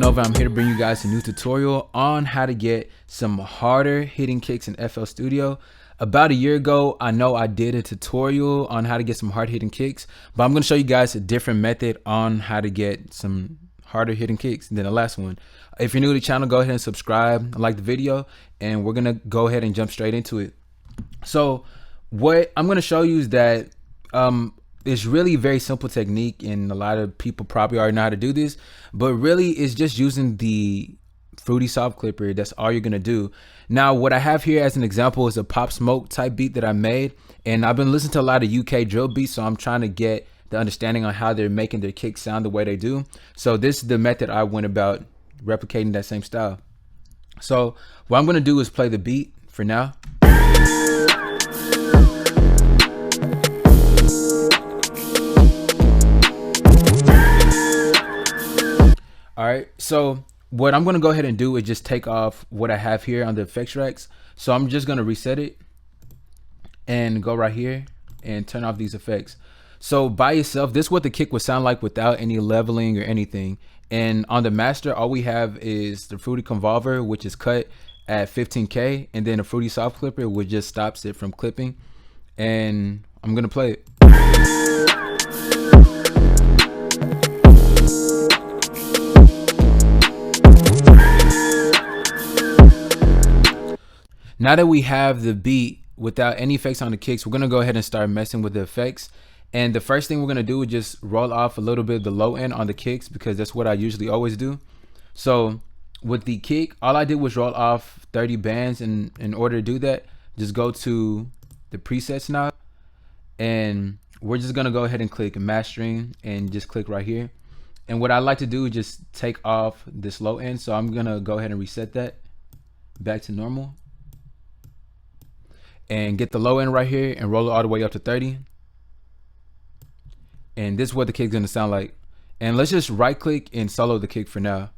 Nova. I'm here to bring you guys a new tutorial on how to get some harder hitting kicks in FL Studio. About a year ago, I know I did a tutorial on how to get some hard hitting kicks, but I'm going to show you guys a different method on how to get some harder hitting kicks than the last one. If you're new to the channel, go ahead and subscribe, like the video, and we're going to go ahead and jump straight into it. So what I'm going to show you is that it's really a very simple technique, and a lot of people probably already know how to do this, but really it's just using the Fruity Soft Clipper. That's all you're gonna do. Now what I have here as an example is a Pop Smoke type beat that I made, and I've been listening to a lot of UK drill beats, so I'm trying to get the understanding on how they're making their kicks sound the way they do. So this is the method I went about replicating that same style. So what I'm gonna do is play the beat for now. All right, so what I'm gonna go ahead and do is just take off what I have here on the effects racks. So I'm just gonna reset it and go right here and turn off these effects. So by itself, this is what the kick would sound like without any leveling or anything. And on the master, all we have is the Fruity Convolver, which is cut at 15K, and then a Fruity Soft Clipper, which just stops it from clipping. And I'm gonna play it. Now that we have the beat without any effects on the kicks, we're gonna go ahead and start messing with the effects. And the first thing we're gonna do is just roll off a little bit of the low end on the kicks, because that's what I usually always do. So with the kick, all I did was roll off 30 bands, and in order to do that, just go to the presets knob, and we're just gonna go ahead and click mastering and just click right here. And what I like to do is just take off this low end, so I'm gonna go ahead and reset that back to normal. And get the low end right here and roll it all the way up to 30. And this is what the kick's gonna sound like. And let's just right click and solo the kick for now.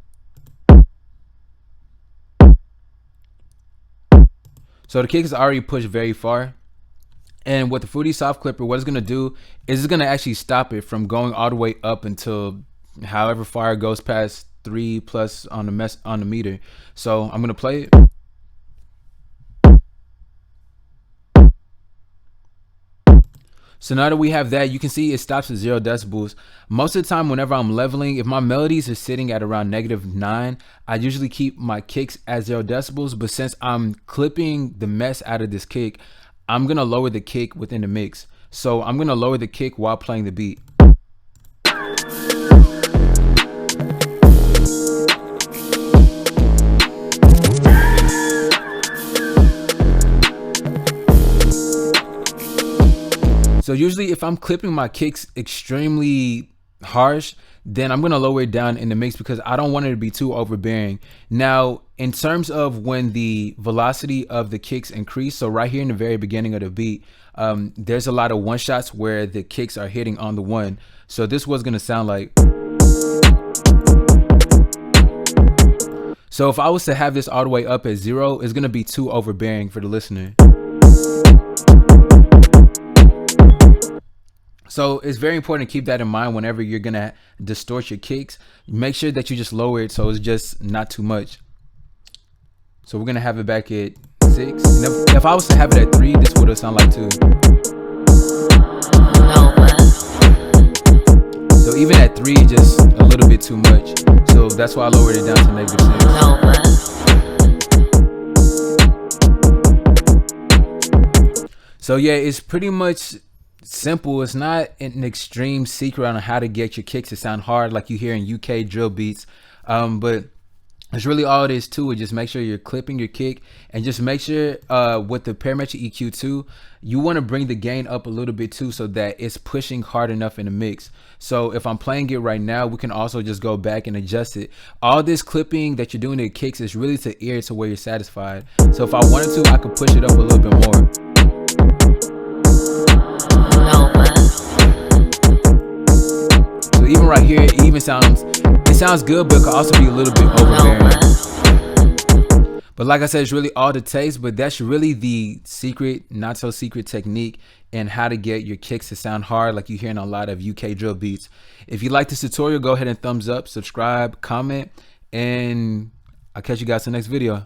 So the kick is already pushed very far. And with the Fruity Soft Clipper, what it's gonna do is it's gonna actually stop it from going all the way up until however far it goes past 3+ on the meter. So I'm gonna play it. So now that we have that, you can see it stops at 0 decibels. Most of the time, whenever I'm leveling, if my melodies are sitting at around -9, I usually keep my kicks at 0 decibels. But since I'm clipping the mess out of this kick, I'm gonna lower the kick within the mix. So I'm gonna lower the kick while playing the beat. So usually if I'm clipping my kicks extremely harsh, then I'm gonna lower it down in the mix, because I don't want it to be too overbearing. Now, in terms of when the velocity of the kicks increase, so right here in the very beginning of the beat, there's a lot of one shots where the kicks are hitting on the one. So this was gonna sound like. So if I was to have this all the way up at 0, it's gonna be too overbearing for the listener. So it's very important to keep that in mind whenever you're gonna distort your kicks. Make sure that you just lower it so it's just not too much. So we're gonna have it back at 6. And if I was to have it at 3, this would have sound like 2. So even at 3, just a little bit too much. So that's why I lowered it down to -6. So yeah, it's pretty much simple. It's not an extreme secret on how to get your kicks to sound hard like you hear in UK drill beats, but it's really all it is to it. Just make sure you're clipping your kick, and just make sure with the parametric EQ too, you want to bring the gain up a little bit too, so that it's pushing hard enough in the mix. So if I'm playing it right now, we can also just go back and adjust it. All this clipping that you're doing to the kicks is really to ear to where you're satisfied. So if I wanted to, I could push it up a little bit more. So even right here, it even sounds good, but it could also be a little bit overbearing. But like I said, it's really all the taste, but that's really the secret, not so secret technique in how to get your kicks to sound hard like you hear in a lot of UK drill beats. If you like this tutorial, go ahead and thumbs up, subscribe, comment, and I'll catch you guys in the next video.